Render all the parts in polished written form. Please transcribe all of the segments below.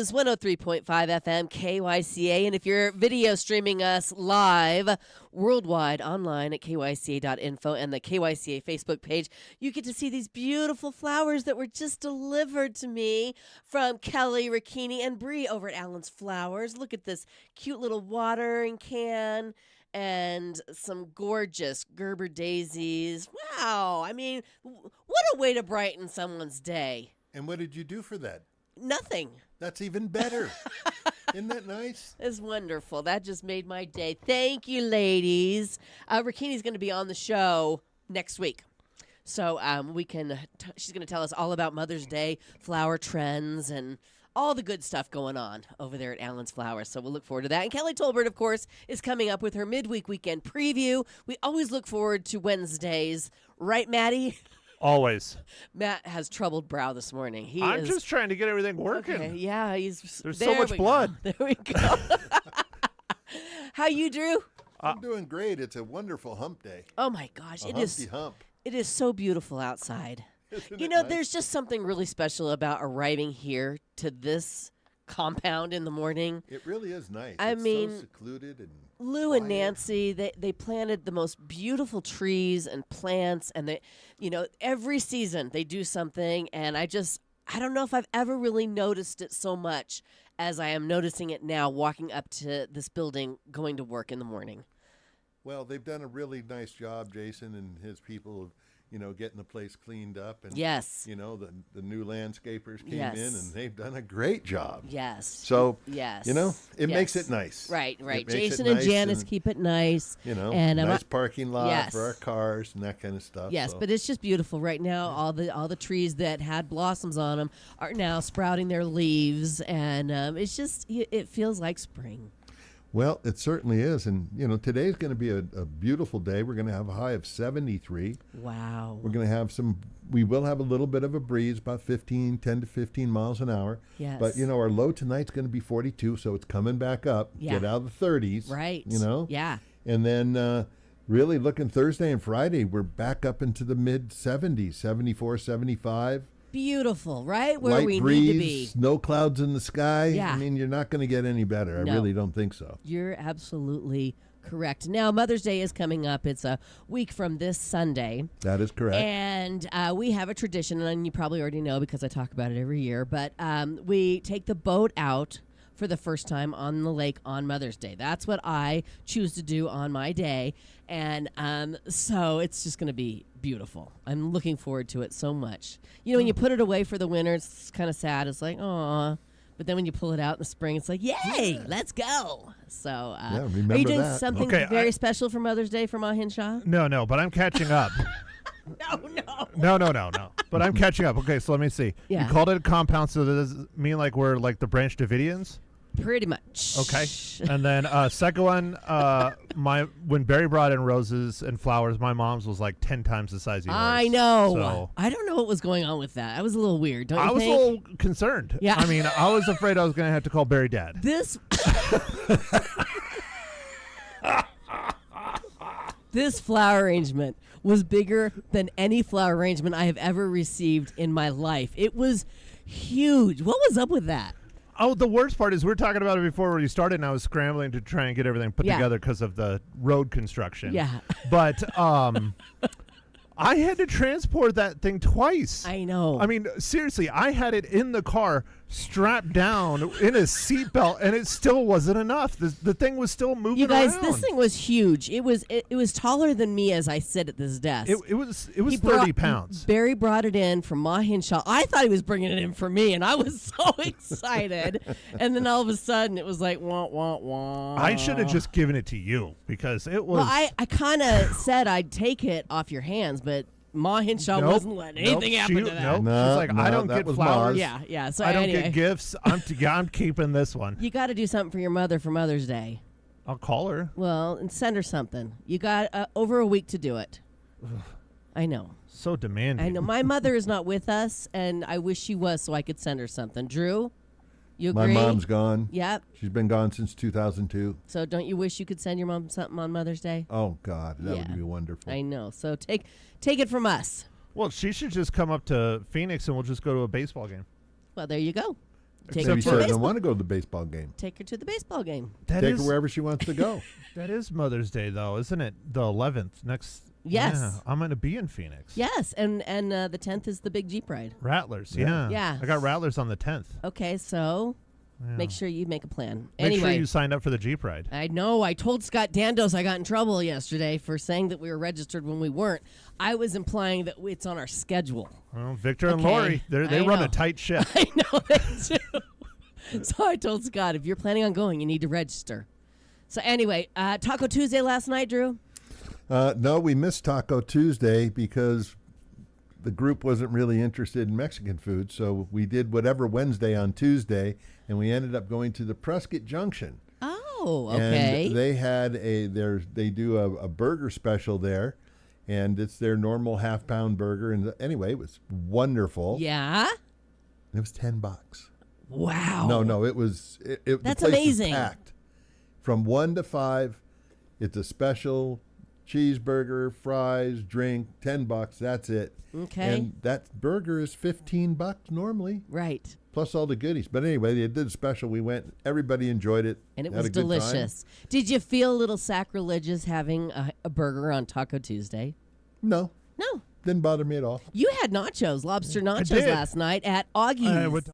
is 103.5 FM KYCA. And if you're video streaming us live worldwide online at kyca.info and the KYCA Facebook page, you get to see these beautiful flowers that were just delivered to me from Kelly, Rakini, and Bree over at Allen's Flowers. Look at this cute little watering can and some gorgeous Gerber daisies. Wow. I mean, what a way to brighten someone's day. And what did you do for that? Nothing. That's even better. Isn't that nice? It's wonderful. That just made my day. Thank you, ladies. Rakini's going to be on the show next week. So she's going to tell us all about Mother's Day, flower trends, and all the good stuff going on over there at Allen's Flowers. So we'll look forward to that. And Kelly Tolbert, of course, is coming up with her midweek weekend preview. We always look forward to Wednesdays. Right, Maddie? Always. Matt has troubled brow this morning. I'm just trying to get everything working. Okay, yeah, There's so much blood. There we go. How you, Drew? I'm doing great. It's a wonderful hump day. Oh my gosh, It is hump. It is so beautiful outside. Isn't You it know, nice? there's just something really special about arriving here to this compound in the morning. It really is nice. I It's mean, so secluded and Lou and quiet. Nancy, they planted the most beautiful trees and plants, and every season they do something, and I don't know if I've ever really noticed it so much as I am noticing it now walking up to this building going to work in the morning. Well, they've done a really nice job, Jason and his people, of getting the place cleaned up. And, Yes. the new landscapers came Yes. in, and they've done a great job. Yes. So, yes. it makes Yes. it nice. Right. It makes Jason it and nice Janice keep it nice. And nice parking lot yes. for our cars and that kind of stuff. Yes, so. but it's just beautiful right now. All the trees that had blossoms on them are now sprouting their leaves, and it feels like spring. Well, it certainly is. And, today's going to be a beautiful day. We're going to have a high of 73. Wow. We're going to have we will have a little bit of a breeze, about 10 to 15 miles an hour. Yes. But, our low tonight's going to be 42, so it's coming back up. Yeah. Get out of the 30s. Right. Yeah. And then really looking Thursday and Friday, we're back up into the mid-70s, 74, 75. Beautiful, right? Where Light we breeze, need to be. no clouds in the sky. Yeah. I mean, you're not going to get any better. No. I really don't think so. You're absolutely correct. Now, Mother's Day is coming up. It's a week from this Sunday. That is correct. And we have a tradition, and you probably already know because I talk about it every year, but we take the boat out for the first time on the lake on Mother's Day. That's what I choose to do on my day. And so it's just going to be beautiful. I'm looking forward to it so much. When you put it away for the winter, it's kind of sad. It's like, aw. But then when you pull it out in the spring, it's like, yay, let's go. So remember are you doing that. something very special for Mother's Day for Ma Hinshaw? No, but I'm catching up. No. But I'm catching up. Okay, so let me see. Yeah. You called it a compound, so does it mean like we're like the Branch Davidians? Pretty much. Okay. And then second one, when Barry brought in roses and flowers, my mom's was like 10 times the size of yours. I know. So I don't know what was going on with that. I was a little weird, don't you I was think? a little concerned. Yeah. I mean, I was afraid I was going to have to call Barry Dad. This flower arrangement was bigger than any flower arrangement I have ever received in my life. It was huge. What was up with that? Oh, the worst part is we were talking about it before we started, and I was scrambling to try and get everything put together because of the road construction. Yeah. But I had to transport that thing twice. I know. I mean, seriously, I had it in the car, strapped down in a seatbelt, and it still wasn't enough. The thing was still moving You guys, around. this thing was huge. It was taller than me as I sit at this desk. It was 30 pounds. Barry brought it in from Ma Hinshaw. I thought he was bringing it in for me, and I was so excited. And then all of a sudden, it was like, wah, wah, wah. I should have just given it to you because it was. Well, I kind of said I'd take it off your hands, but Ma Hinshaw wasn't letting anything happen to that. Nope. No, She's like, I don't that get was flowers. Mars. Yeah. So I don't anyway, get gifts. I'm keeping this one. you got to do something for your mother for Mother's Day. I'll call her. Well, and send her something. You got over a week to do it. I know. So demanding. I know. My mother is not with us, and I wish she was so I could send her something. Drew, you agree? My mom's gone. Yep. She's been gone since 2002. So don't you wish you could send your mom something on Mother's Day? Oh, God. That Yeah. would be wonderful. I know. So take it from us. Well, she should just come up to Phoenix and we'll just go to a baseball game. Well, there you go. Take her Maybe to she the doesn't baseball. want to go to the baseball game. Take her to the baseball game. That Take is- her wherever she wants to go. That is Mother's Day, though, isn't it? The 11th next. Yes. Yeah, I'm going to be in Phoenix. Yes, and the 10th is the big Jeep ride. Rattlers. Yeah. Yeah. Yeah. I got Rattlers on the 10th. Okay, so Yeah. make sure you make a plan. Make Anyway, sure you signed up for the Jeep ride. I know. I told Scott Dandos I got in trouble yesterday for saying that we were registered when we weren't. I was implying that it's on our schedule. Well, Victor and Okay, Lori, they I run know. a tight ship. I know they do. So I told Scott, if you're planning on going, you need to register. So anyway, Taco Tuesday last night, Drew? No, we missed Taco Tuesday because the group wasn't really interested in Mexican food. So we did whatever Wednesday on Tuesday, and we ended up going to the Prescott Junction. Oh, okay. And they had they do a burger special there, and it's their normal half-pound burger. And anyway, it was wonderful. Yeah? And it was $10. Wow. No, it was. That's the place amazing. Was packed. From 1 to 5, it's a special cheeseburger, fries, drink, $10. That's it. Okay. And that burger is $15 normally, Right. plus all the goodies. But anyway, they did a special. We went. Everybody enjoyed it. And it had was a good time. delicious. Did you feel a little sacrilegious having a burger on Taco Tuesday? No, No. didn't bother me at all. You had nachos, lobster nachos did. last night at Augie's.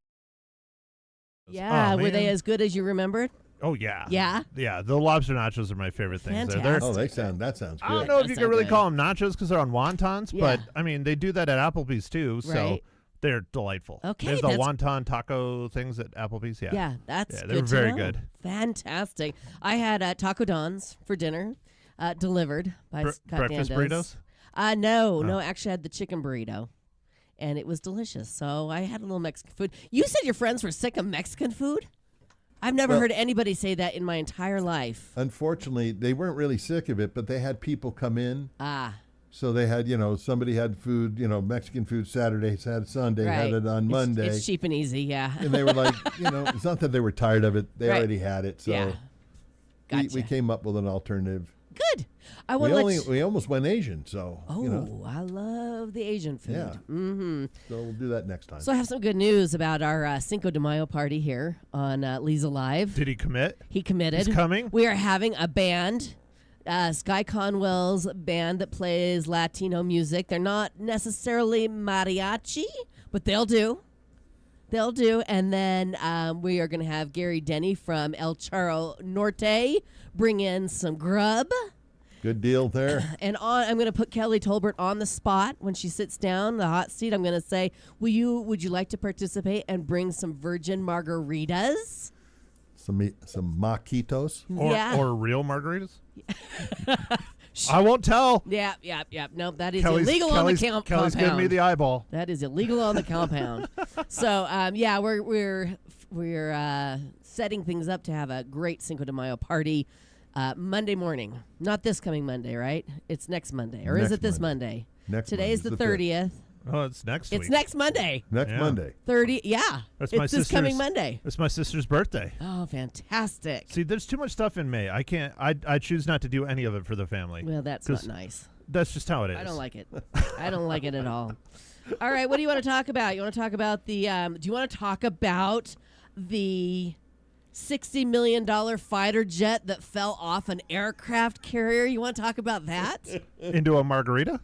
Yeah, Oh, were they man. as good as you remembered? Oh, yeah. Yeah? Yeah, the lobster nachos are my favorite things. Fantastic. Oh, that sounds good. I don't know if That you sounds can really good. call them nachos because they're on wontons, but Yeah. I mean, they do that at Applebee's too, so Right. they're delightful. Okay, There's the that's- wonton taco things at Applebee's. Yeah. Yeah, that's Yeah, good. they're to very know. good. Fantastic. I had Taco Don's for dinner, delivered by Scott breakfast Dandos. burritos? No, actually I had the chicken burrito, and it was delicious. So I had a little Mexican food. You said your friends were sick of Mexican food? I've never heard anybody say that in my entire life. Unfortunately, they weren't really sick of it, but they had people come in. Ah, So they had, somebody had food, Mexican food Saturday, Sunday, right. had it on Monday. It's cheap and easy, yeah. And they were like, it's not that they were tired of it. They Right. already had it. So Yeah. Gotcha. we came up with an alternative. Good. I want to let you... We almost went Asian, so, Oh, I love the Asian food. Yeah. Mm-hmm. so we'll do that next time. So I have some good news about our Cinco de Mayo party here on Leza Live. Did he commit? He committed. He's coming? We are having a band, Sky Conwell's band that plays Latino music. They're not necessarily mariachi, but they'll do. They'll do. And then we are going to have Gary Denny from El Charro Norte bring in some grub. Good deal there. And I'm going to put Kelly Tolbert on the spot when she sits down, the hot seat. I'm going to say, would you like to participate and bring some virgin margaritas? Some maquitos. Or real margaritas? I won't tell. Yeah. No, that is illegal on the Kelly's compound. giving me the eyeball. That is illegal on the compound. So, we're setting things up to have a great Cinco de Mayo party Monday morning. Not this coming Monday, right? It's next Monday. Or is Next it this Monday. Monday? Next Today's Monday's the the 5th. 30th. Oh, it's next It's week. next Monday. Next Yeah. Monday. 30. Yeah. That's it's my this coming sister's- Monday. It's my sister's birthday. Oh, fantastic. See, there's too much stuff in May. I can't. I choose not to do any of it for the family. Well, that's 'Cause not nice. That's just how it is. I don't like it. I don't like it at all. All right, what do you want to talk about? You want to talk about the do you want to talk about the $60 million fighter jet that fell off an aircraft carrier? You want to talk about that? Into a margarita?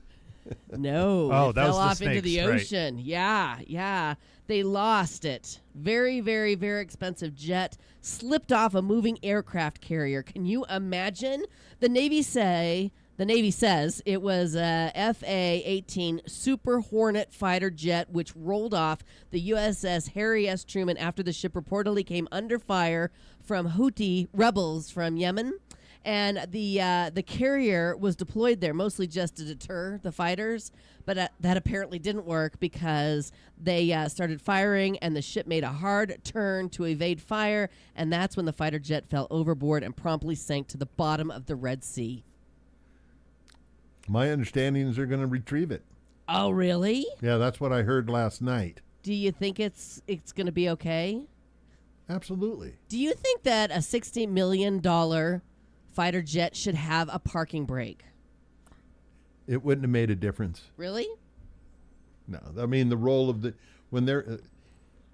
No. Oh, it that fell was the off into the snakes, right. ocean. Yeah. They lost it. Very, very, very expensive jet slipped off a moving aircraft carrier. Can you imagine? The Navy says it was a FA-18 Super Hornet fighter jet which rolled off the USS Harry S. Truman after the ship reportedly came under fire from Houthi rebels from Yemen. And the carrier was deployed there mostly just to deter the fighters, but that apparently didn't work because they started firing and the ship made a hard turn to evade fire, and that's when the fighter jet fell overboard and promptly sank to the bottom of the Red Sea. My understanding is they're going to retrieve it. Oh, really? Yeah, that's what I heard last night. Do you think it's going to be okay? Absolutely. Do you think that a $60 million fighter jet should have a parking brake? It wouldn't have made a difference. Really? No, I mean the role of when they're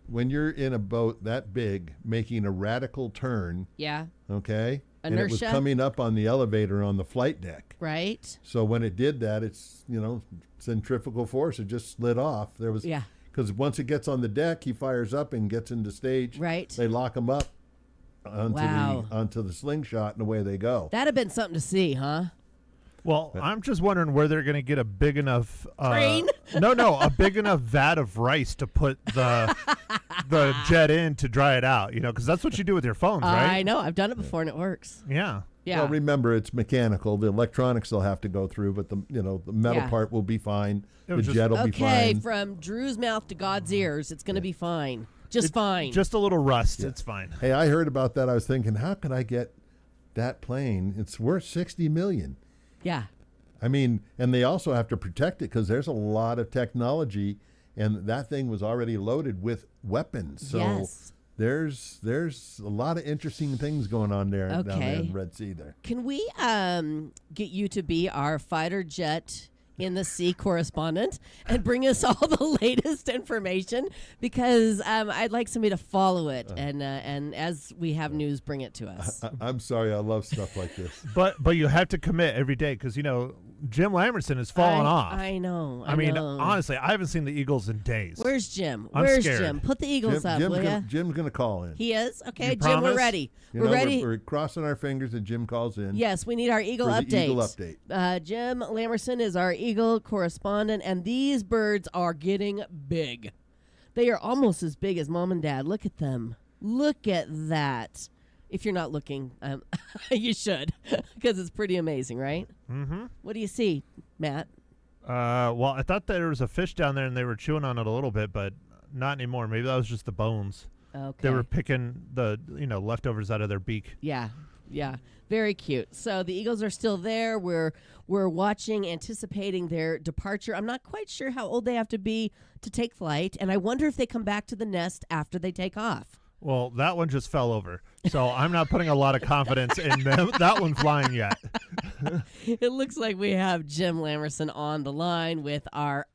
when you're in a boat that big making a radical turn, Yeah. okay, and it was Inertia. coming up on the elevator on the flight deck. Right. So when it did that, it's centrifugal force. It just slid off. There was Yeah. because once it gets on the deck, he fires up and gets into stage. Right. They lock him up onto Wow. onto the slingshot, and away they go. That'd have been something to see, huh? Well, I'm just wondering where they're going to get a big enough Crane? No, a big enough vat of rice to put the jet in to dry it out. Because that's what you do with your phones, right? I know. I've done it before, and it works. Yeah. Yeah. Well, remember, it's mechanical. The electronics they'll have to go through, but the metal Yeah. part will be fine. It The was just- jet will be Okay, fine. from Drew's mouth to God's ears, it's going to be fine. Just fine. Just a little rust. It's fine. Hey, I heard about that. I was thinking, how could I get that plane? It's worth $60 million. yeah. I mean, and they also have to protect it because there's a lot of technology, and that thing was already loaded with weapons. So Yes. there's a lot of interesting things going on there down there Okay. in the Red Sea there. Can we get you to be our fighter jet in the sea correspondent and bring us all the latest information? Because I'd like somebody to follow it, and as we have news, bring it to us. I'm sorry, I love stuff like this. But you have to commit every day because, Jim Lamerson has fallen off. I know. I mean, know. honestly, I haven't seen the Eagles in days. Where's Jim? I'm Where's scared. Jim? Put the Eagles up, will ya? Jim's gonna call in. He is? Okay, You Jim, we're promise? ready. You We're know, ready. We're crossing our fingers that Jim calls in. Yes, we need our Eagle for update. the Eagle update. Jim Lamerson is our Eagle correspondent, and these birds are getting big. They are almost as big as Mom and Dad. Look at them. Look at that. If you're not looking, you should, because it's pretty amazing, right? Mm-hmm. What do you see, Matt? Well, I thought there was a fish down there and they were chewing on it a little bit, but not anymore. Maybe that was just the bones. Okay. They were picking the leftovers out of their beak. Yeah, yeah, very cute. So the Eagles are still there. We're watching, anticipating their departure. I'm not quite sure how old they have to be to take flight, and I wonder if they come back to the nest after they take off. Well, that one just fell over, so I'm not putting a lot of confidence in them, that one flying yet. It looks like we have Jim Lamerson on the line with our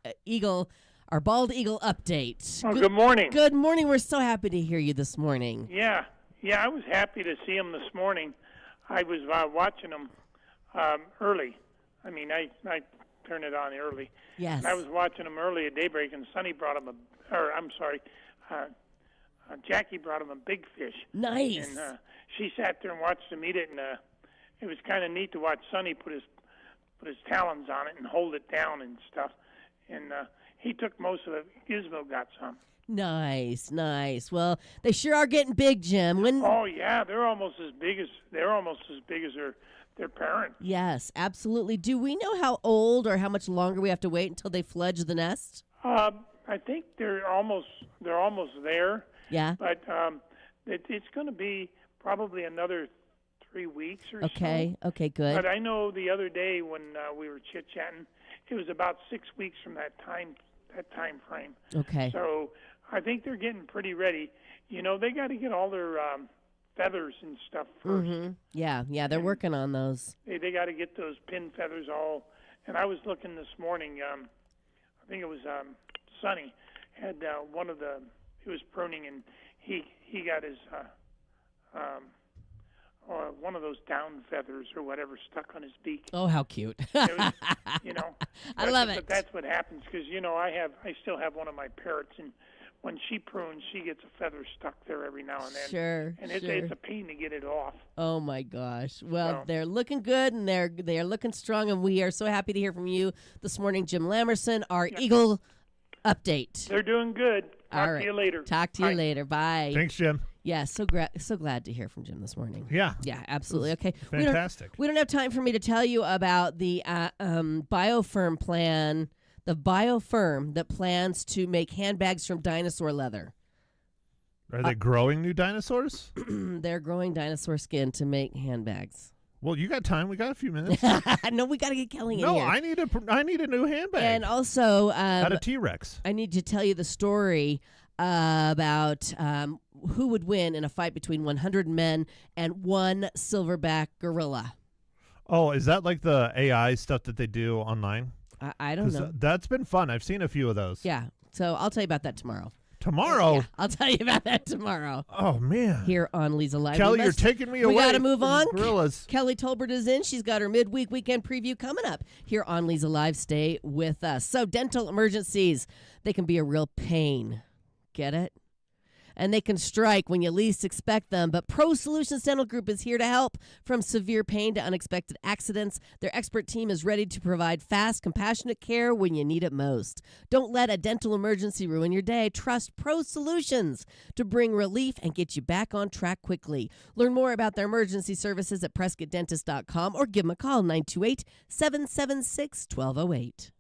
our bald eagle update. Oh, good morning. Good morning. We're so happy to hear you this morning. Yeah, I was happy to see him this morning. I was watching him early. I mean, I turned it on early. Yes. And I was watching him early at daybreak, and Sonny brought him Jackie brought him a big fish. Nice. And she sat there and watched him eat it, and it was kind of neat to watch Sonny put his talons on it and hold it down and stuff. And he took most of it. Gizmo got some. Nice, nice. Well, they sure are getting big, Jim. Oh yeah, they're almost as big as their parent. Yes, absolutely. Do we know how old or how much longer we have to wait until they fledge the nest? I think they're almost there. Yeah. But it's going to be probably another 3 weeks or so. Okay, good. But I know the other day when we were chit-chatting, it was about 6 weeks from that time frame. Okay. So I think they're getting pretty ready. They got to get all their feathers and stuff first. Mm-hmm. Yeah, they're working on those. They got to get those pin feathers all. And I was looking this morning. I think it was Sonny had he was pruning, and he got his one of those down feathers or whatever stuck on his beak. Oh, how cute. It was, I love it. But that's what happens because I still have one of my parrots, and when she prunes, she gets a feather stuck there every now and then. Sure. And it's a pain to get it off. Oh my gosh. Well, So- they're looking good and they're looking strong, and we are so happy to hear from you this morning, Jim Lamerson, our Eagle update. They're doing good. All Talk right. to you later. Talk to you Bye. later. Bye. Thanks, Jim. Yeah, so glad to hear from Jim this morning. Yeah. Yeah, absolutely. Okay. Fantastic. We don't have time for me to tell you about the BioFirm plan, the BioFirm that plans to make handbags from dinosaur leather. Are they growing new dinosaurs? They're growing dinosaur skin to make handbags. Well, you got time. We got a few minutes. No, we got to get Kelly in No, here. I need a new handbag. And also, Out of T-Rex. I need to tell you the story about who would win in a fight between 100 men and one silverback gorilla. Oh, is that like the AI stuff that they do online? I don't 'Cause, know. that's been fun. I've seen a few of those. Yeah, so I'll tell you about that tomorrow. Tomorrow? Yeah, I'll tell you about that tomorrow. Oh, man. Here on Leza Live. Kelly, you're taking me away. We got to move from on. Gorillas. Kelly Tolbert is in. She's got her midweek weekend preview coming up here on Leza Live. Stay with us. So dental emergencies, they can be a real pain. Get it? And they can strike when you least expect them. But Pro Solutions Dental Group is here to help. From severe pain to unexpected accidents, their expert team is ready to provide fast, compassionate care when you need it most. Don't let a dental emergency ruin your day. Trust Pro Solutions to bring relief and get you back on track quickly. Learn more about their emergency services at PrescottDentist.com or give them a call, 928-776-1208.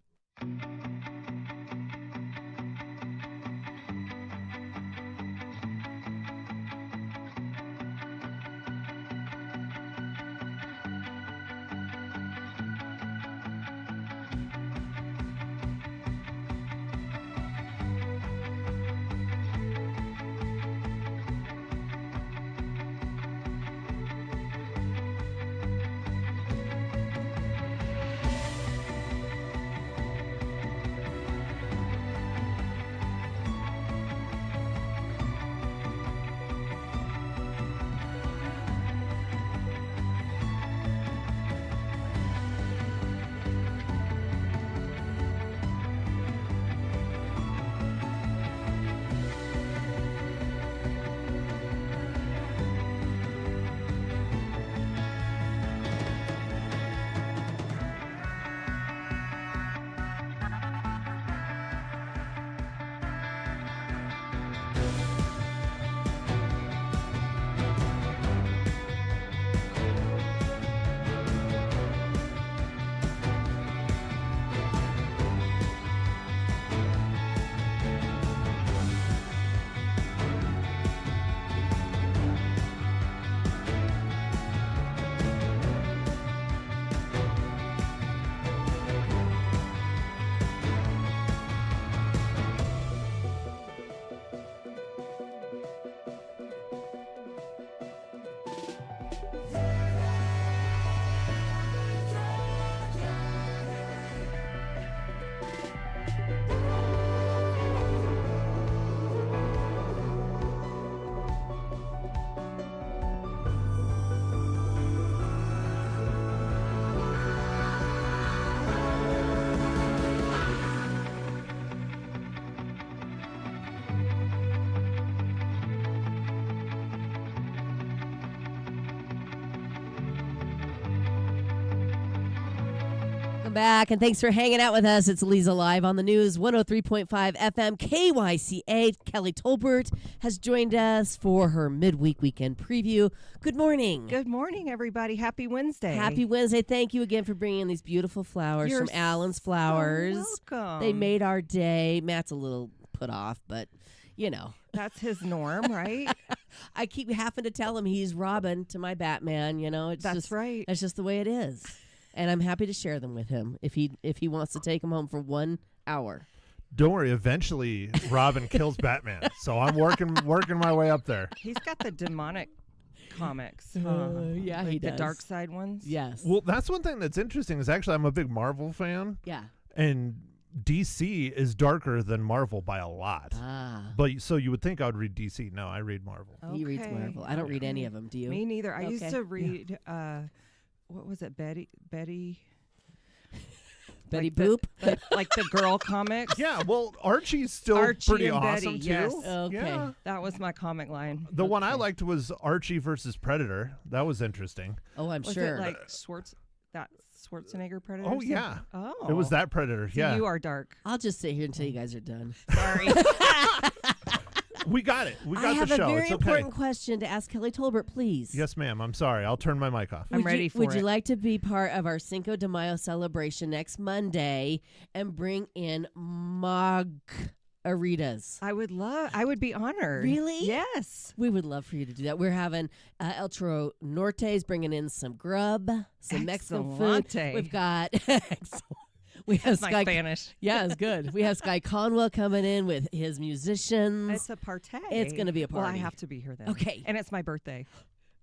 Welcome back, and thanks for hanging out with us. It's Leza Live on the news, 103.5 FM KYCA. Kelly Tolbert has joined us for her midweek weekend preview. Good morning. Good morning, everybody. Happy Wednesday. Happy Wednesday. Thank you again for bringing in these beautiful flowers You're from Allen's Flowers. So welcome. They made our day. Matt's a little put off, but you know. That's his norm, right? I keep having to tell him he's Robin to my Batman, you know. It's That's just, right. That's just the way it is. And I'm happy to share them with him if he wants to take them home for 1 hour. Don't worry. Eventually, Robin kills Batman. So I'm working my way up there. He's got the demonic comics. Yeah, like he the does. dark side ones. Yes. Well, that's one thing that's interesting is actually I'm a big Marvel fan. Yeah. And DC is darker than Marvel by a lot. Ah. But so you would think I would read DC. No, I read Marvel. He reads Okay. Marvel. I don't read any of them. Do you? Me neither. I used Okay. to read, what was it, Betty Betty like Boop? like the girl comics. Yeah, well, Archie's still Archie pretty and awesome Betty, too. yes. Okay. Yeah. That was my comic line. The one I Okay. liked was Archie versus Predator. That was interesting. Oh, I'm Was sure. it like Schwarzenegger Predator? Oh, or something? yeah. Oh. It was that Predator. So yeah. you are dark. I'll just sit here until you guys are done. Sorry. We got it. We I got have the show. a very It's okay. important question to ask Kelly Tolbert, please. Yes, ma'am. I'm sorry. I'll turn my mic off. I'm Would ready you, for Would it. you like to be part of our Cinco de Mayo celebration next Monday and bring in margaritas? I would be honored. Really? Yes. We would love for you to do that. We're having El Toro Norte's bringing in some grub, some Mexican food. Excellente. We've got we have My Sky. Spanish. Yeah, it's good. We have Sky Conwell coming in with his musicians. It's a party. It's gonna be a Well, I party. have to be here then. Okay. And it's my birthday.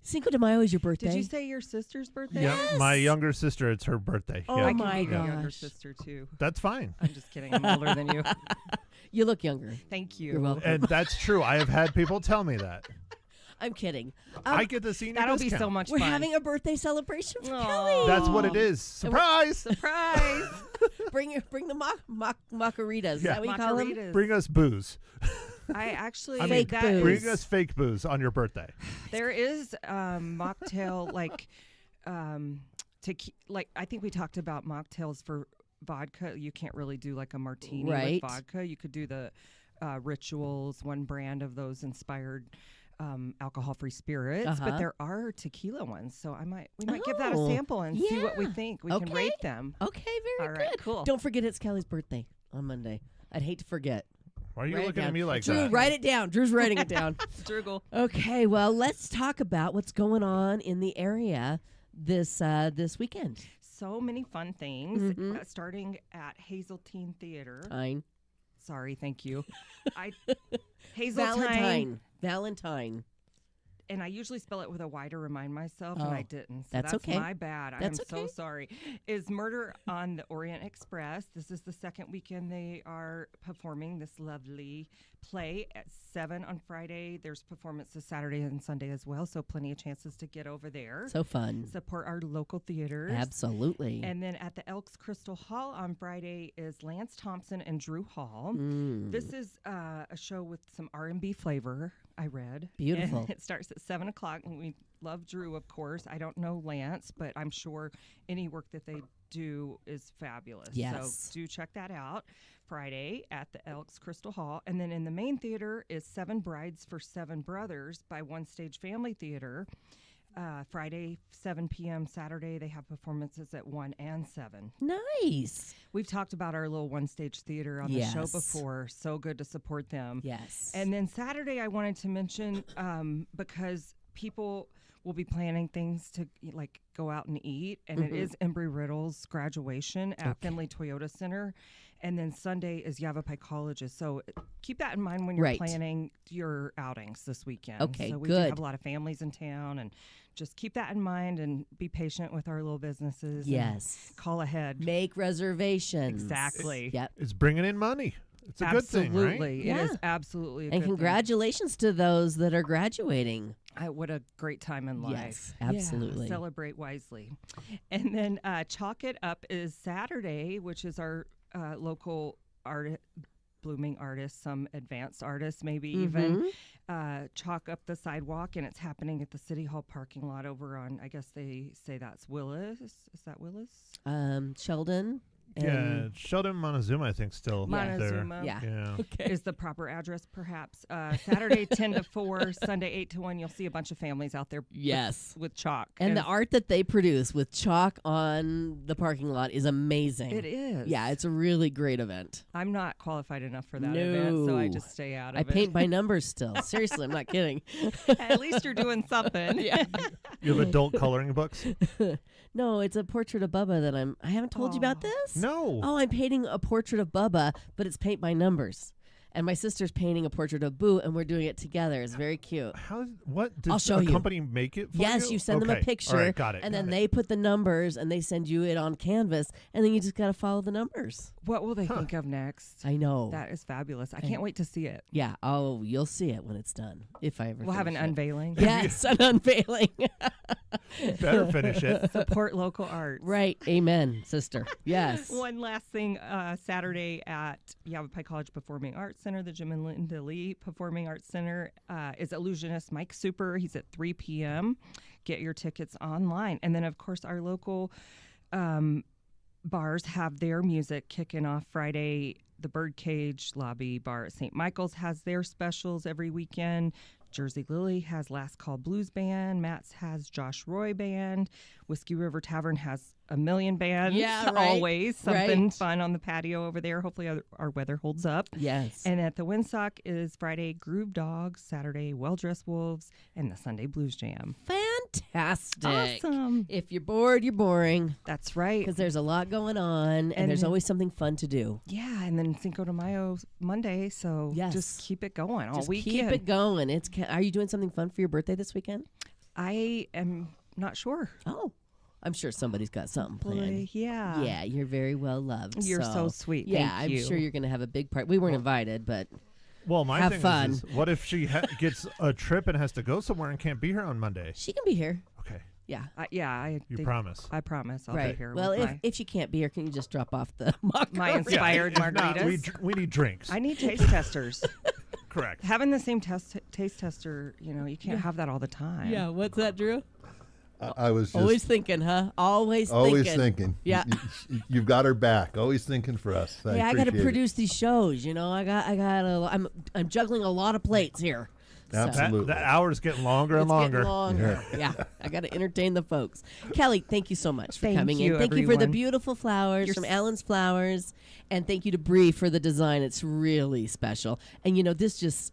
Cinco de Mayo is your birthday. Did you say your sister's birthday? Yeah, my Yes. younger sister, it's her birthday. Oh, yeah. I can my be your younger gosh. sister too. That's fine. I'm just kidding. I'm older than you. You look younger. Thank you. You're welcome. And that's true. I have had people tell me that. I'm kidding. I get the senior That'll discount. be so much We're fun. having a birthday celebration for Aw. Kelly. That's what it is. Surprise! Surprise. Bring the macaritas. Is Yeah. that what you call them? Margaritas. Bring us booze. I actually Fake that booze. Bring us fake booze on your birthday. There is mocktail like I think we talked about mocktails for vodka. You can't really do like a martini Right. with vodka. You could do the Rituals, one brand of those inspired alcohol-free spirits, Uh-huh. but there are tequila ones. So we might give that a Oh, sample and see what we yeah. think. We can Okay. rate them. Okay, very All right, good. cool. Don't forget it's Kelly's birthday on Monday. I'd hate to forget. Why are you Write it looking at down. me like Drew, that? write it down. Drew's writing it down. Druggle. Okay, well, let's talk about what's going on in the area this weekend. So many fun things, Mhm. starting at Hazeltine Theater. Fine. Sorry, thank you. Hazeltine. Valentine. And I usually spell it with a Y to remind myself, and Oh, I didn't. So that's that's okay. my bad. That's I'm so okay. sorry. Is Murder on the Orient Express. This is the second weekend they are performing this lovely play at 7 on Friday. There's performances Saturday and Sunday as well, so plenty of chances to get over there. So fun. Support our local theaters. Absolutely. And then at the Elks Crystal Hall on Friday is Lance Thompson and Drew Hall. Mm. This is a show with some R&B flavor, I read. Beautiful. And it starts at 7 o'clock, and we love Drew, of course. I don't know Lance, but I'm sure any work that they do is fabulous. Yes. So do check that out Friday at the Elks Crystal Hall. And then in the main theater is Seven Brides for Seven Brothers by One Stage Family Theater. Friday, 7 p.m. Saturday, they have performances at 1 and 7. Nice. We've talked about our little one-stage theater on the show Yes. before. So good to support them. Yes. And then Saturday, I wanted to mention because people will be planning things to like go out and eat, and it is Embry Riddle's graduation at Finley Toyota Center. And then Sunday is Yavapai College's. So keep that in mind when you're Right. planning your outings this weekend. Okay, so we do good. have a lot of families in town, and just keep that in mind and be patient with our little businesses. and Yes. call ahead. Make reservations. Exactly. Yep. It's bringing in money. It's a Absolutely. good thing, right? It is Yeah. absolutely a And good thing. congratulations to those that are graduating. What a great time in life. Yes, Yeah, absolutely. celebrate wisely. And then Chalk It Up is Saturday, which is our local blooming artists, some advanced artists maybe even. Chalk up the sidewalk, and it's happening at the City Hall parking lot over on, I guess they say that's Willis. Is that Willis? Sheldon. Yeah, and- Sheldon Montezuma, I think, still there. Montezuma. Yeah. Yeah. Is the proper address, perhaps. Saturday, 10 to 4, Sunday, 8 to 1. You'll see a bunch of families out there Yes. with chalk. And the art that they produce with chalk on the parking lot is amazing. It is. Yeah, it's a really great event. I'm not qualified enough for that event, so I No. just stay out of I it. paint by numbers still. Seriously, I'm not kidding. At least you're doing something. Yeah. You have adult coloring books? No, it's a portrait of Bubba that I haven't told you about Aw. this? No. Oh, I'm painting a portrait of Bubba, but it's paint by numbers. And my sister's painting a portrait of Boo, and we're doing it together. It's very cute. What? Did I'll show a you. company make it for Yes, you send them a Okay. picture, All right, got it. and got then it. they put the numbers, and they send you it on canvas, and then you just got to follow the numbers. What will they think of next? I know. That is fabulous. I can't wait to see it. Yeah. Oh, you'll see it when it's done, if I ever. We'll have an finish it. unveiling. Yes, an unveiling. Better finish it. Support local art. Right. Amen, sister. Yes. One last thing, Saturday at Yavapai College Performing Arts Center, the Jim and Linda Lee Performing Arts Center, is illusionist Mike Super. He's at 3 p.m. Get your tickets online. And then, of course, our local bars have their music kicking off Friday. The Birdcage Lobby Bar at St. Michael's has their specials every weekend. Jersey Lily has Last Call Blues Band. Matt's has Josh Roy Band. Whiskey River Tavern has a million bands. Yeah, right. Always something Right. fun on the patio over there. Hopefully our weather holds up. Yes. And at the Windsock is Friday Groove Dogs, Saturday Well Dressed Wolves, and the Sunday Blues Jam. Fantastic. Awesome. If you're bored, you're boring. That's right. Because there's a lot going on, and And there's then- always something fun to do. Yeah, and then Cinco de Mayo Monday, so Yes. just keep it going all Just weekend. keep it going. Are you doing something fun for your birthday this weekend? I am not sure. Oh, I'm sure somebody's got something planned. Boy, yeah. Yeah, you're very well loved. You're so sweet. Yeah, Thank I'm you. sure you're going to have a big part. We weren't invited, but Well, my Have thing fun. is what if she gets a trip and has to go somewhere and can't be here on Monday? she can be here. Okay, Yeah. I you think- promise. I promise. I'll Right. be here. Well, with if she can't be here, can you just drop off the my margarita? inspired If not, margaritas. we need drinks. I need taste testers. Correct. Having the same taste tester, you can't have that all the time. Yeah, what's that, Drew? I was just Always thinking, huh? Always thinking. Yeah. You've got her back. Always thinking for us. Hey, I got to appreciate it. produce these shows. I'm juggling a lot of plates here. So- Absolutely. That hour's getting longer and It's longer. getting longer. Yeah, I got to entertain the folks. Kelly, thank you so much for Thank coming you, in. Thank you for the everyone. beautiful flowers You're from s- Allen's Flowers, and thank you to Bree for the design. It's really special. And this just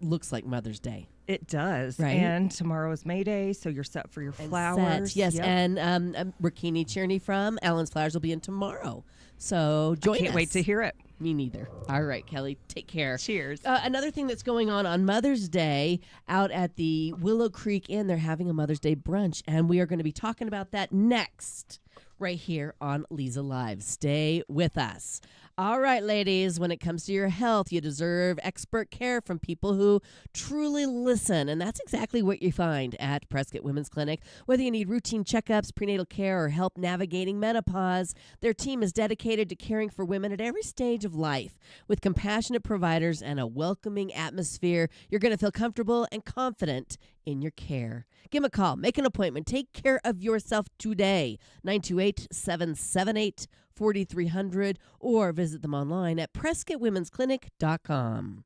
looks like Mother's Day. It does. Right. And tomorrow is May Day, so you're set for your And flowers. sets. Yes, Yep. and Rikini Cherney from Allen's Flowers will be in tomorrow. So join Can't us. wait to hear it. Me neither. All right, Kelly, take care. Cheers. Another thing that's going on Mother's Day out at the Willow Creek Inn, they're having a Mother's Day brunch, and we are going to be talking about that next right here on Leza Live. Stay with us. All right, ladies, when it comes to your health, you deserve expert care from people who truly listen. And that's exactly what you find at Prescott Women's Clinic. Whether you need routine checkups, prenatal care, or help navigating menopause, their team is dedicated to caring for women at every stage of life. With compassionate providers and a welcoming atmosphere, you're going to feel comfortable and confident in your care. Give them a call. Make an appointment. Take care of yourself today. 928-778-4300 or visit them online at PrescottWomen'sClinic.com.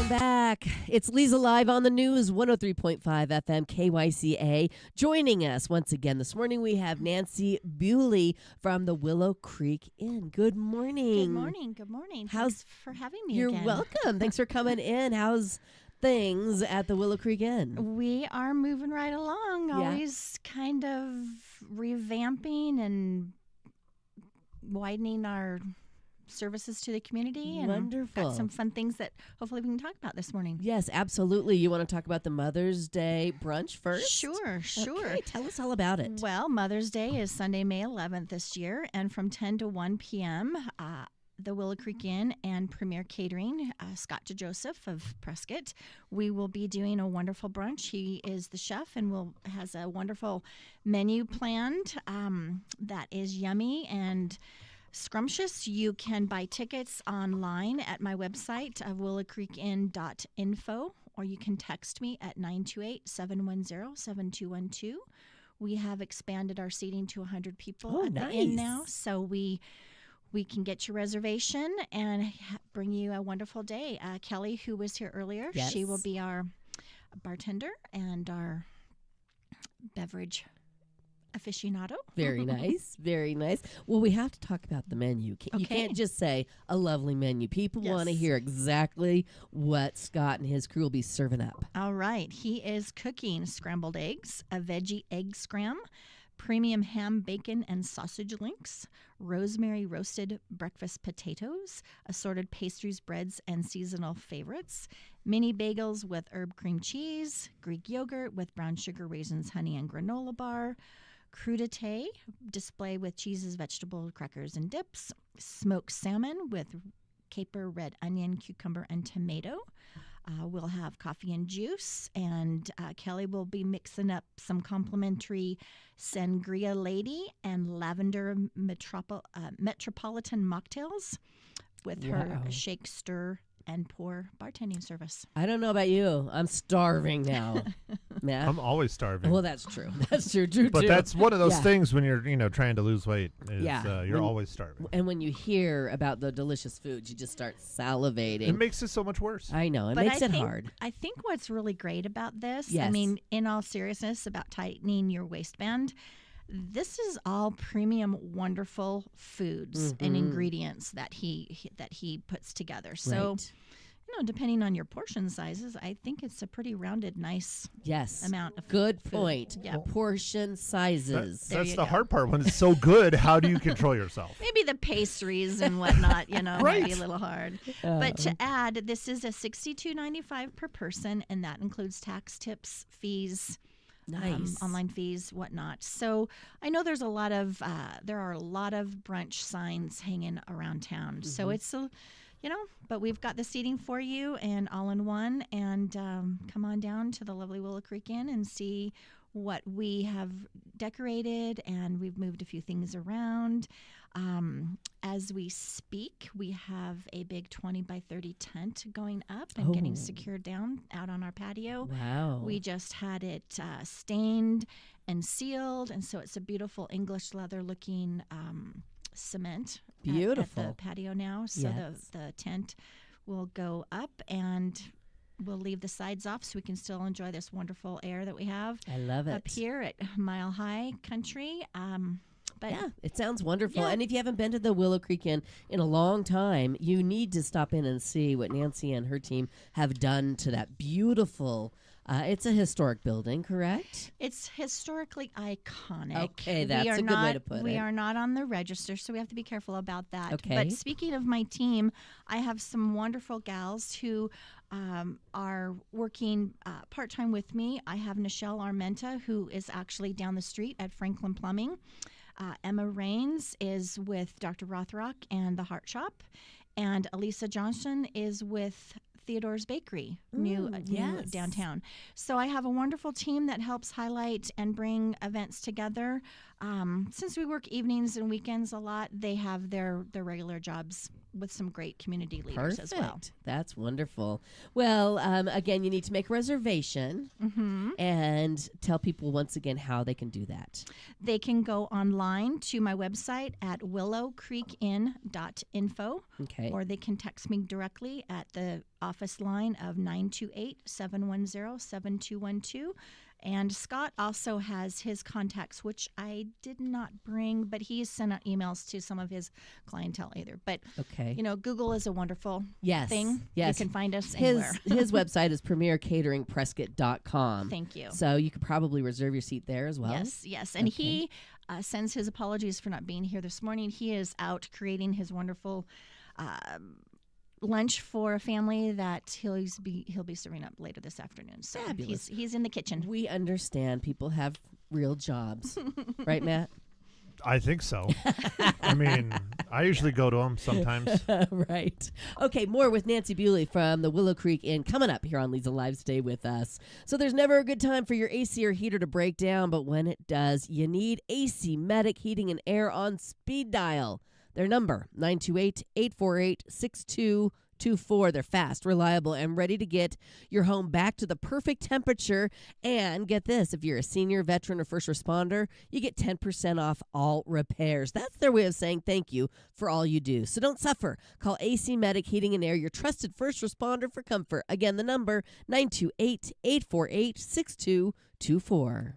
Back. It's Leza Live on the News, 103.5 FM KYCA. Joining us once again this morning, we have Nancy Bewley from the Willow Creek Inn. Good morning. Good morning. Good morning. How's- Thanks for having me You're again. welcome. Thanks for coming in. How's things at the Willow Creek Inn? We are moving right along, Yeah. always kind of revamping and widening our services to the community. And Wonderful. got some fun things that hopefully we can talk about this morning. Yes, absolutely. You want to talk about the Mother's Day brunch first? Sure. Okay, tell us all about it. Well, Mother's Day is Sunday, May 11th this year, and from 10 to 1 p.m., the Willow Creek Inn and Premier Catering, Scott DeJoseph of Prescott. We will be doing a wonderful brunch. He is the chef and has a wonderful menu planned that is yummy and scrumptious. You can buy tickets online at my website of willowcreekin.info, or you can text me at 928-710-7212. We have expanded our seating to 100 people at the inn now, so we can get your reservation and bring you a wonderful day. Kelly, who was here earlier, she will be our bartender and our beverage aficionado. Very nice. Very nice. Well, we have to talk about the menu. You can't just say a lovely menu. People want to hear exactly what Scott and his crew will be serving up. All right. He is cooking scrambled eggs, a veggie egg scram, premium ham, bacon, and sausage links, rosemary roasted breakfast potatoes, assorted pastries, breads, and seasonal favorites, mini bagels with herb cream cheese, Greek yogurt with brown sugar, raisins, honey, and granola bar, crudité display with cheeses, vegetable crackers, and dips, smoked salmon with caper, red onion, cucumber, and tomato. We'll have coffee and juice, and Kelly will be mixing up some complimentary sangria lady and lavender metropolitan mocktails with her shake, stir, and pour bartending service. I don't know about you. I'm starving now, Matt. I'm always starving. Well, that's true. That's true too. But that's one of those things when you're, trying to lose weight. Is, you're always starving. And when you hear about the delicious foods, you just start salivating. It makes it so much worse. I know. It makes it hard. I think what's really great about this, Yes. I mean, in all seriousness, about tightening your waistband, this is all premium, wonderful foods and ingredients that he puts together. So, depending on your portion sizes, I think it's a pretty rounded, nice amount of Good food. point. Yeah. Portion sizes. That's the hard part. When it's so good, how do you control yourself? Maybe the pastries and whatnot, might Right. be a little hard. But to add, this is a $62.95 per person, and that includes tax, tips, fees. Nice. Online fees, whatnot. So I know there are a lot of brunch signs hanging around town. So it's but we've got the seating for you and all in one. And come on down to the lovely Willow Creek Inn and see what we have decorated, and we've moved a few things around. As we speak, we have a big 20 by 30 tent going up and getting secured down out on our patio. Wow. We just had it stained and sealed, and so it's a beautiful English leather looking cement Beautiful. at the patio now. So the tent will go up, and we'll leave the sides off so we can still enjoy this wonderful air that we have. I love it. Up here at Mile High Country. But yeah, it sounds wonderful. Yeah. And if you haven't been to the Willow Creek Inn in a long time, you need to stop in and see what Nancy and her team have done to that beautiful. It's a historic building, correct? It's historically iconic. Okay, that's a good way to put it. We are not on the register, so we have to be careful about that. Okay. But speaking of my team, I have some wonderful gals who are working part-time with me. I have Nichelle Armenta, who is actually down the street at Franklin Plumbing. Emma Rains is with Dr. Rothrock and the Heart Shop. And Elisa Johnson is with Theodore's Bakery, new downtown. So I have a wonderful team that helps highlight and bring events together. Since we work evenings and weekends a lot, they have their regular jobs with some great community leaders as well. That's wonderful. Well, again, you need to make a reservation and tell people once again how they can do that. They can go online to my website at willowcreekin.info, or they can text me directly at the office line of 928-710-7212. And Scott also has his contacts, which I did not bring, but he's sent out emails to some of his clientele either. But, Google is a wonderful thing. Yes. You can find us anywhere. His website is premiercateringprescott.com. Thank you. So you could probably reserve your seat there as well. Yes. And he sends his apologies for not being here this morning. He is out creating his wonderful lunch for a family that he'll be serving up later this afternoon. So he's in the kitchen. We understand people have real jobs, right, Matt? I think so. I mean, I usually go to them sometimes. Right. Okay, more with Nancy Bewley from the Willow Creek Inn coming up here on Leza Live. Stay with us. So there's never a good time for your AC or heater to break down, but when it does, you need AC Medic Heating and Air on speed dial. Their number, 928-848-6224. They're fast, reliable, and ready to get your home back to the perfect temperature. And get this, if you're a senior, veteran, or first responder, you get 10% off all repairs. That's their way of saying thank you for all you do. So don't suffer. Call AC Medic Heating and Air, your trusted first responder for comfort. Again, the number, 928-848-6224.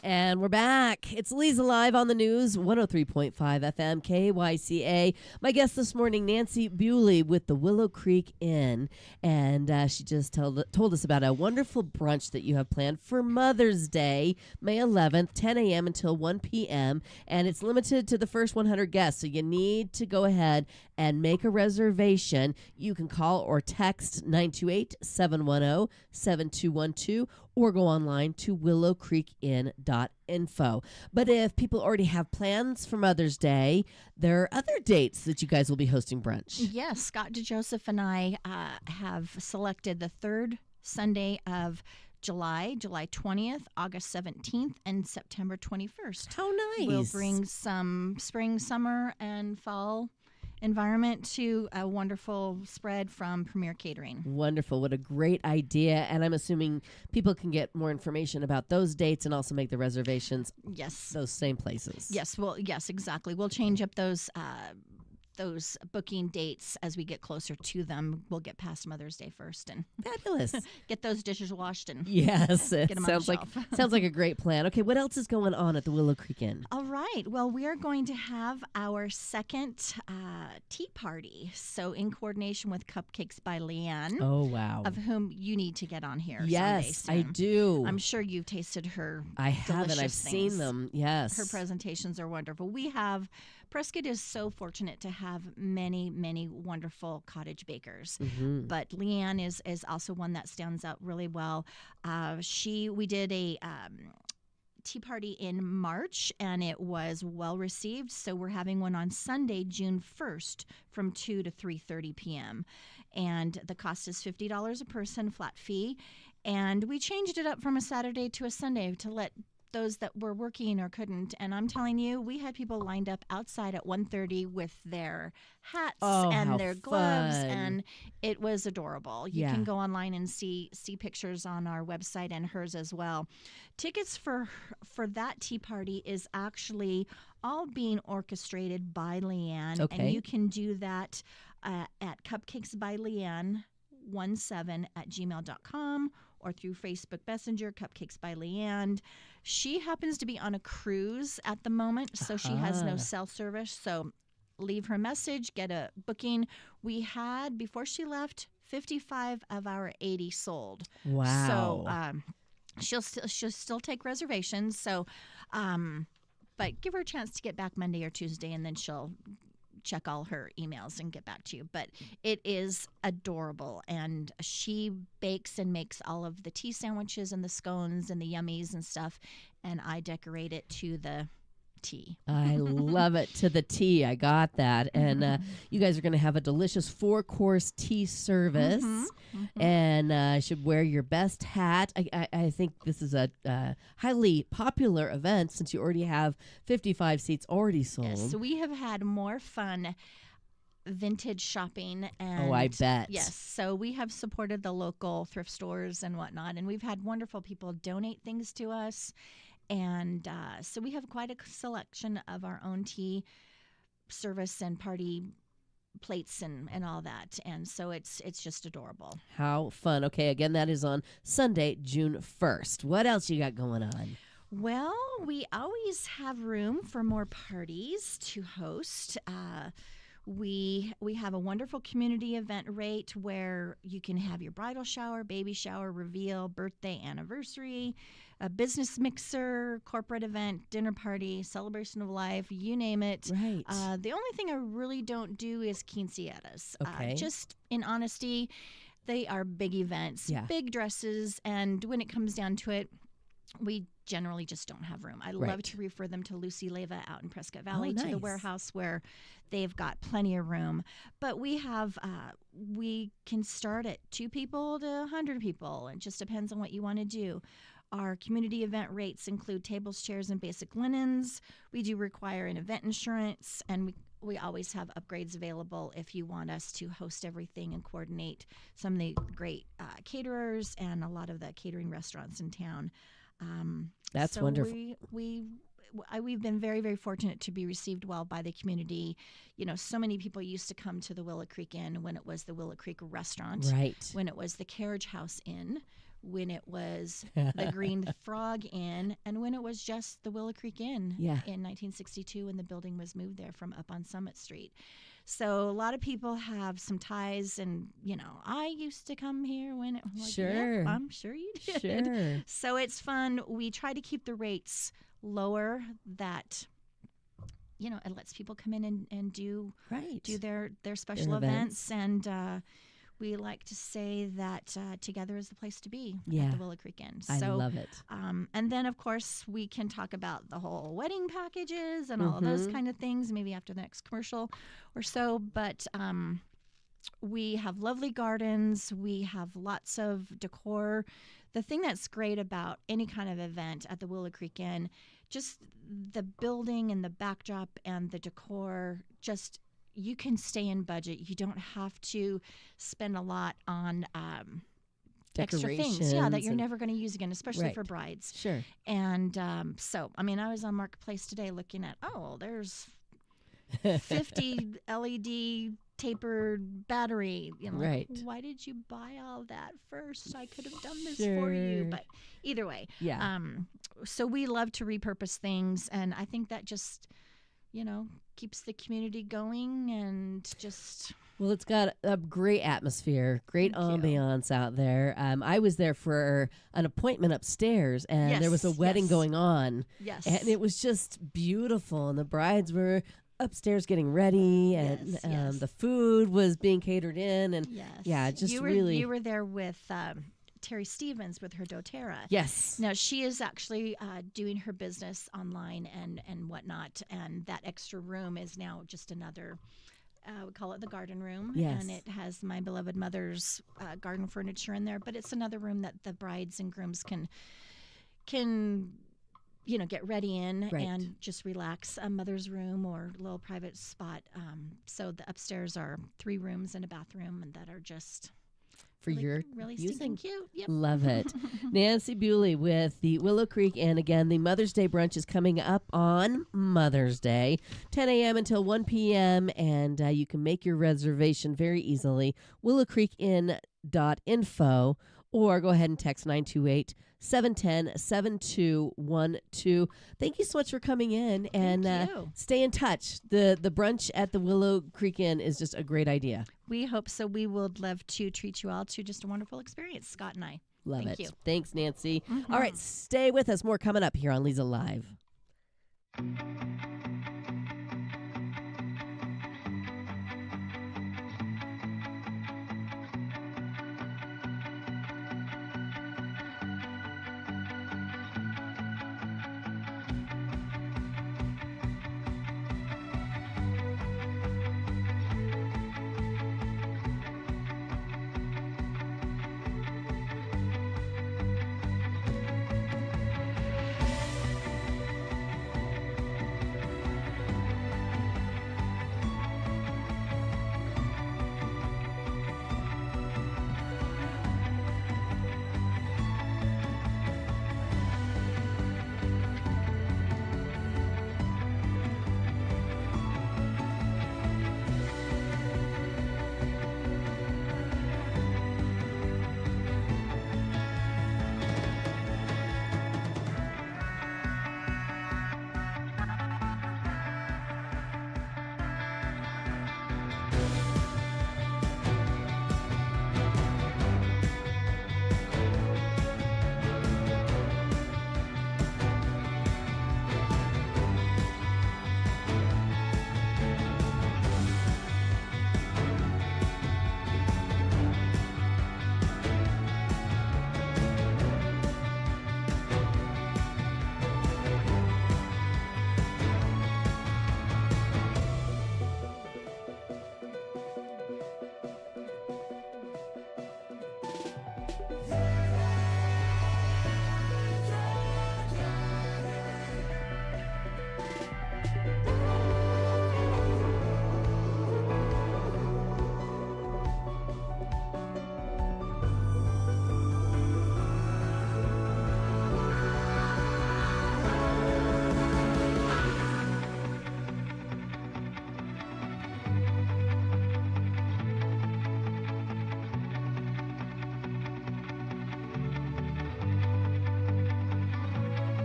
And we're back. It's Leza Live on the News, 103.5 FM, KYCA. My guest this morning, Nancy Bewley with the Willow Creek Inn. And she just told us about a wonderful brunch that you have planned for Mother's Day, May 11th, 10 a.m. until 1 p.m. And it's limited to the first 100 guests. So you need to go ahead and make a reservation. You can call or text 928-710-7212 or go online to willowcreekin.info. But if people already have plans for Mother's Day, there are other dates that you guys will be hosting brunch. Yes, Scott DeJoseph and I have selected the third Sunday of July 20th, August 17th, and September 21st. How nice. We'll bring some spring, summer, and fall environment to a wonderful spread from Premier Catering. Wonderful. What a great idea. And I'm assuming people can get more information about those dates and also make the reservations. Yes. Those same places. Yes. Well, yes, exactly. We'll change up those booking dates as we get closer to them. We'll get past Mother's Day first and Fabulous. get those dishes washed and Yes, it get 'em on sounds the like shelf. sounds like a great plan. Okay, what else is going on at the Willow Creek Inn? All right. Well, we are going to have our second tea party. So in coordination with Cupcakes by Leanne, Oh wow. of whom you need to get on here. Yes, someday I soon. do. I'm sure you've tasted her. I haven't. I've delicious seen things. them. Yes. Her presentations are wonderful. Prescott is so fortunate to have many, many wonderful cottage bakers. Mhm. But Leanne is also one that stands out really well. We did a tea party in March, and it was well received. So we're having one on Sunday, June 1st, from 2 to 3:30 p.m. And the cost is $50 a person, flat fee. And we changed it up from a Saturday to a Sunday to let those that were working or couldn't. And I'm telling you, we had people lined up outside at 1:30 with their hats Oh, how and their gloves, fun. and it was adorable. You Yeah. can go online and see pictures on our website and hers as well. Tickets for that tea party is actually all being orchestrated by Leanne, Okay. and you can do that at cupcakesbyleanne17@gmail.com or through Facebook Messenger, Cupcakes by Leanne. She happens to be on a cruise at the moment, so she has no cell service. So leave her a message, get a booking. We had, before she left, 55 of our 80 sold. Wow. So she'll still take reservations. So, but give her a chance to get back Monday or Tuesday, and then she'll check all her emails and get back to you. But it is adorable, and she bakes and makes all of the tea sandwiches and the scones and the yummies and stuff, and I decorate it to the tea. I love it to the tea. I got that. And you guys are going to have a delicious 4-course tea service. And should wear your best hat. I think this is a highly popular event since you already have 55 seats already sold. Yes, so we have had more fun vintage shopping. And Oh, I bet. Yes, so we have supported the local thrift stores and whatnot, and we've had wonderful people donate things to us. And so we have quite a selection of our own tea service and party plates and all that. And so it's just adorable. How fun. Okay, again, that is on Sunday, June 1st. What else you got going on? Well, we always have room for more parties to host. We have a wonderful community event rate where you can have your bridal shower, baby shower, reveal, birthday, anniversary, a business mixer, corporate event, dinner party, celebration of life, you name it. Right. The only thing I really don't do is quinceañeras. Okay. Just in honesty, they are big events, Yeah. big dresses, and when it comes down to it, we generally just don't have room. I love Right. to refer them to Lucy Leva out in Prescott Valley, to the nice. warehouse where they've got plenty of room. But we have, we can start at 2 people to 100 people. It just depends on what you want to do. Our community event rates include tables, chairs, and basic linens. We do require an event insurance, and we always have upgrades available if you want us to host everything and coordinate some of the great caterers and a lot of the catering restaurants in town. That's so wonderful. We've been very, very fortunate to be received well by the community. You know, so many people used to come to the Willow Creek Inn when it was the Willow Creek Restaurant, Right. when it was the Carriage House Inn, when it was the Green Frog Inn, and when it was just the Willow Creek Inn Yeah. in 1962 when the building was moved there from up on Summit Street. So a lot of people have some ties, and, you know, I used to come here when it was like, Sure. "Yep, I'm sure you did." Sure. So it's fun. We try to keep the rates lower that, you know, it lets people come in and do Right. their special events. And we like to say that together is the place to be Yeah. at the Willow Creek Inn. I So, love it. and then, of course, we can talk about the whole wedding packages and all of those kind of things, maybe after the next commercial or so. But we have lovely gardens. We have lots of decor. The thing that's great about any kind of event at the Willow Creek Inn, just the building and the backdrop and the decor, just you can stay in budget. You don't have to spend a lot on extra things, that you're and- never going to use again, especially for Right. brides. Sure. And so, I mean, I was on Marketplace today looking at, there's 50 LED tapered battery. You know, Right. why did you buy all that first? I could have done this for you. Sure. But either way, Yeah. so we love to repurpose things, and I think that just, keeps the community going and just. Well, it's got a great atmosphere, great Thank you. ambiance out there. I was there for an appointment upstairs, and there was a Yes, wedding yes. going on, Yes. and it was just beautiful. And the brides were upstairs getting ready, and Yes, yes. the food was being catered in, and Yes. yeah, just you were, really. You were there with Terry Stevens with her doTERRA. Yes. Now, she is actually doing her business online and whatnot, and that extra room is now just another We call it the garden room. Yes. And it has my beloved mother's garden furniture in there. But it's another room that the brides and grooms can get ready in Right. and just relax. A mother's room or a little private spot. So the upstairs are 3 rooms and a bathroom, and that are just For your really using. stinking cute. Yep. Love it. Nancy Bewley with the Willow Creek Inn. Again, the Mother's Day brunch is coming up on Mother's Day, 10 a.m. until 1 p.m., and you can make your reservation very easily. willowcreekin.info, or go ahead and text 928-710-7212. Thank you so much for coming in, and Thank you. stay in touch. The brunch at the Willow Creek Inn is just a great idea. We hope so. We would love to treat you all to just a wonderful experience, Scott and I. Love Thank it. you. Thanks, Nancy. All right, stay with us. More coming up here on Leza Live.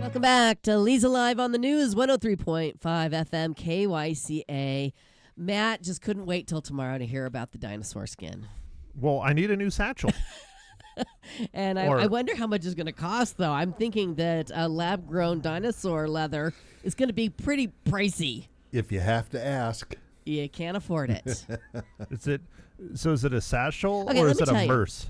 Welcome back to Leza Live on the News, 103.5 FM KYCA. Matt just couldn't wait till tomorrow to hear about the dinosaur skin. Well, I need a new satchel. And I wonder how much it's going to cost, though. I'm thinking that lab-grown dinosaur leather is going to be pretty pricey. If you have to ask. You can't afford it. Is it a satchel Okay, or let is me it a tell you. purse?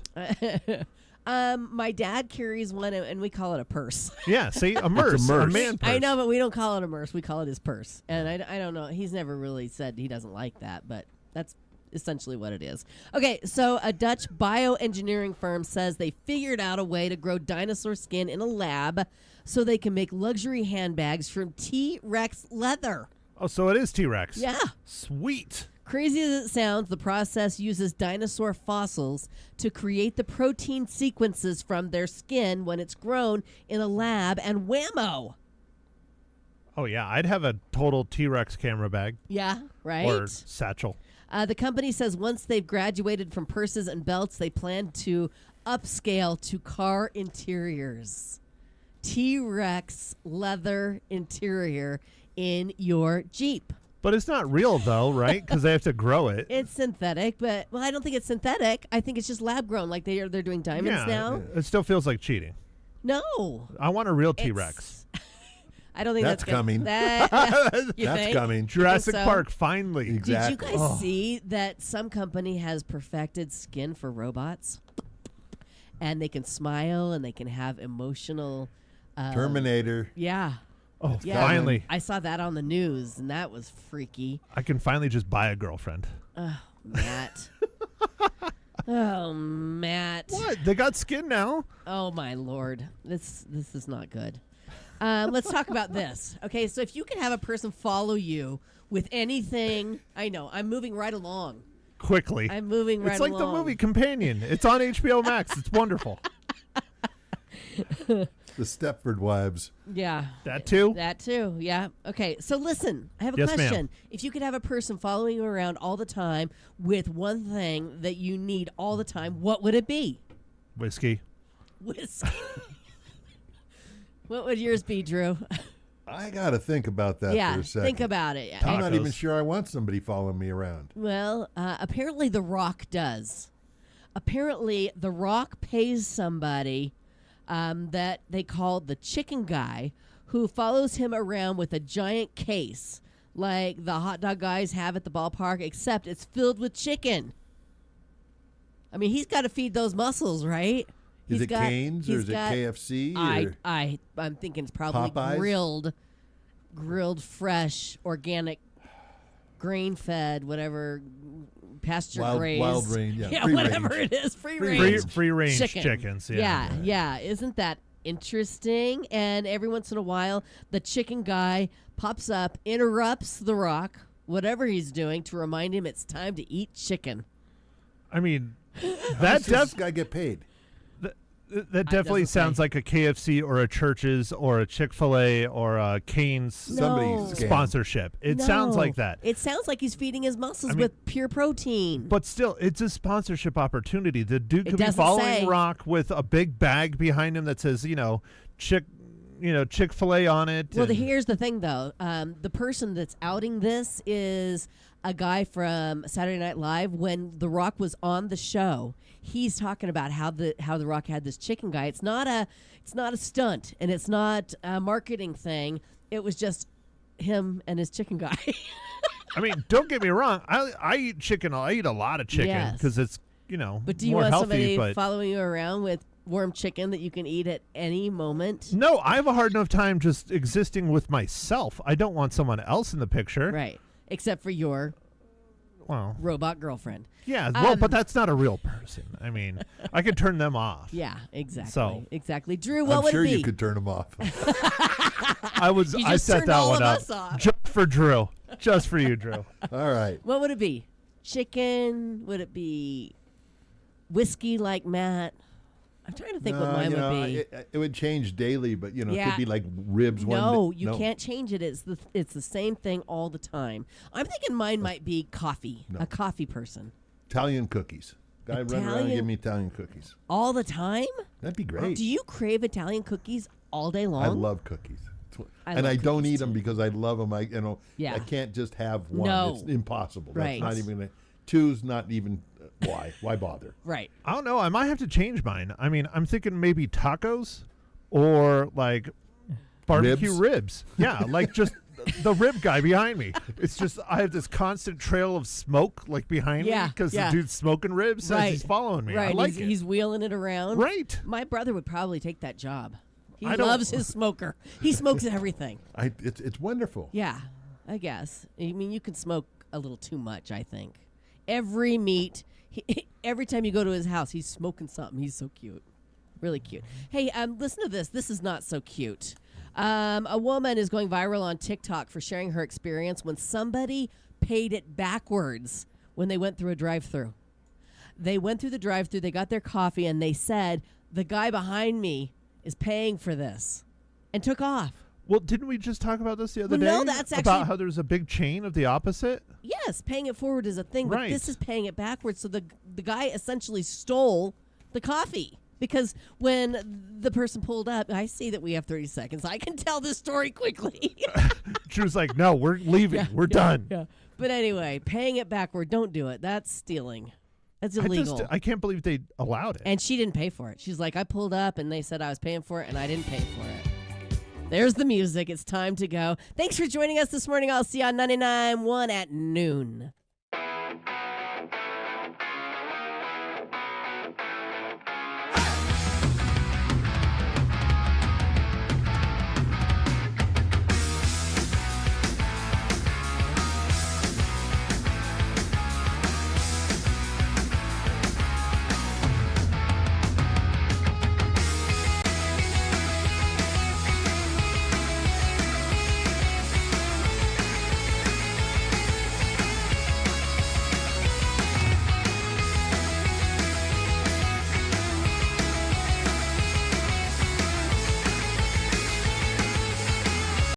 My dad carries one, and we call it a purse. Yeah, see, a merce, a merce. man purse. I know, but we don't call it a merce. We call it his purse. And I don't know. He's never really said he doesn't like that, but that's essentially what it is. Okay, so a Dutch bioengineering firm says they figured out a way to grow dinosaur skin in a lab so they can make luxury handbags from T-Rex leather. Oh, so it is T-Rex. Yeah. Sweet. Crazy as it sounds, the process uses dinosaur fossils to create the protein sequences from their skin when it's grown in a lab, and whammo. Oh, yeah, I'd have a total T-Rex camera bag Yeah, right? or satchel. The company says once they've graduated from purses and belts, they plan to upscale to car interiors. T-Rex leather interior in your Jeep. But it's not real, though, right? Because they have to grow it. It's synthetic, but, well, I don't think it's synthetic. I think it's just lab grown, like they're doing diamonds now. It still feels like cheating. No. I want a real It's- T-Rex. I don't think That's that's coming. You That's think? coming. Jurassic so? Park, finally. Exactly. Did you guys see that some company has perfected skin for robots? And they can smile and they can have emotional. Terminator. Yeah. Oh, Yeah, finally. I saw that on the news, and that was freaky. I can finally just buy a girlfriend. Oh, Matt. Oh, Matt. What? They got skin now. Oh, my Lord. This is not good. Let's talk about this. Okay, so if you could have a person follow you with anything, I know, I'm moving right along. Quickly. I'm moving right It's like along. the movie Companion. It's on HBO Max. It's wonderful. The Stepford Wives. Yeah. That too? That too, yeah. Okay, so listen, I have a Yes, ma'am. question. If you could have a person following you around all the time with one thing that you need all the time, what would it be? Whiskey. Whiskey. What would yours be, Drew? I got to think about that Yeah, for a second. think about it. I'm not Tacos. even sure I want somebody following me around. Well, apparently The Rock does. Apparently, The Rock pays somebody that they call the chicken guy who follows him around with a giant case like the hot dog guys have at the ballpark, except it's filled with chicken. I mean, he's got to feed those muscles, right? Is it Cane's or is it KFC? Or I'm thinking it's probably Popeyes? grilled fresh, organic, grain-fed, whatever, pasture raised. Wild range, yeah, free whatever range. it is, free Free range. Free range Chicken. chickens. Yeah. Isn't that interesting? And every once in a while, the chicken guy pops up, interrupts The Rock, whatever he's doing, to remind him it's time to eat chicken. I mean, How that much does this guy get paid? that definitely doesn't sounds say. like a KFC or a Church's or a Chick-fil-A or a Cane's Somebody's scam. sponsorship. It sounds No. like that. It sounds like he's feeding his muscles I mean- with pure protein. But still, it's a sponsorship opportunity. The dude It could be doesn't following say. Rock with a big bag behind him that says, Chick-fil-A on it. Well, and- here's the thing, though. The person that's outing this is a guy from Saturday Night Live. When The Rock was on the show, he's talking about how the Rock had this chicken guy. It's not a stunt, and it's not a marketing thing. It was just him and his chicken guy. I mean, don't get me wrong. I eat chicken. I eat a lot of chicken Yes. because it's But do you more want healthy. somebody But following you around with warm chicken that you can eat at any moment? no, I have a hard enough time just existing with myself. I don't want someone else in the picture. Right. Except for your Well, robot girlfriend. yeah. Well, but that's not a real person. I mean, I could turn them off. Yeah, exactly. So- Exactly. Drew, what I'm would sure it be? you could turn them off. You I just set turned that all one of up us off. just for Drew. Just for you, Drew. All right. What would it be? Chicken? Would it be whiskey like Matt? I'm trying to think what mine would be. It would change daily, but it Yeah. could be like ribs. No, one day. you can't change it. It's the same thing all the time. I'm thinking mine might be coffee. No. A coffee person. Italian cookies. Guy run around and Italian- give me Italian cookies. All the time? That'd be great. Do you crave Italian cookies all day long? I love cookies. I And love I don't cookies eat them too. because I love them. Yeah. I can't just have one. No. It's impossible. Right. That's not even. Two's not even. Why? Why bother? Right. I don't know. I might have to change mine. I mean, I'm thinking maybe tacos or like barbecue ribs. Yeah, like just the rib guy behind me. It's just I have this constant trail of smoke like behind me because yeah. the dude's smoking ribs as he's following me. Right. I like He's wheeling it around. Right. My brother would probably take that job. He I don't- loves his smoker. He smokes everything. It's wonderful. Yeah, I guess. I mean, you can smoke a little too much, I think. Every meat, every time you go to his house, he's smoking something. He's so cute. Really cute. Hey, listen to this. This is not so cute. A woman is going viral on TikTok for sharing her experience when somebody paid it backwards when they went through a drive-thru. They went through the drive-thru, they got their coffee, and they said, the guy behind me is paying for this, and took off. Well, didn't we just talk about this the other Well, no, day? that's about actually- how there's a big chain of the opposite. Yes, paying it forward is a thing, but Right. this is paying it backwards. So the guy essentially stole the coffee because when the person pulled up, I see that we have 30 seconds. I can tell this story quickly. Drew's like, no, we're leaving. We're done. Yeah. But anyway, paying it backward, don't do it. That's stealing. That's illegal. I can't believe they allowed it. And she didn't pay for it. She's like, I pulled up and they said I was paying for it and I didn't pay for it. There's the music. It's time to go. Thanks for joining us this morning. I'll see you on 99.1 at noon.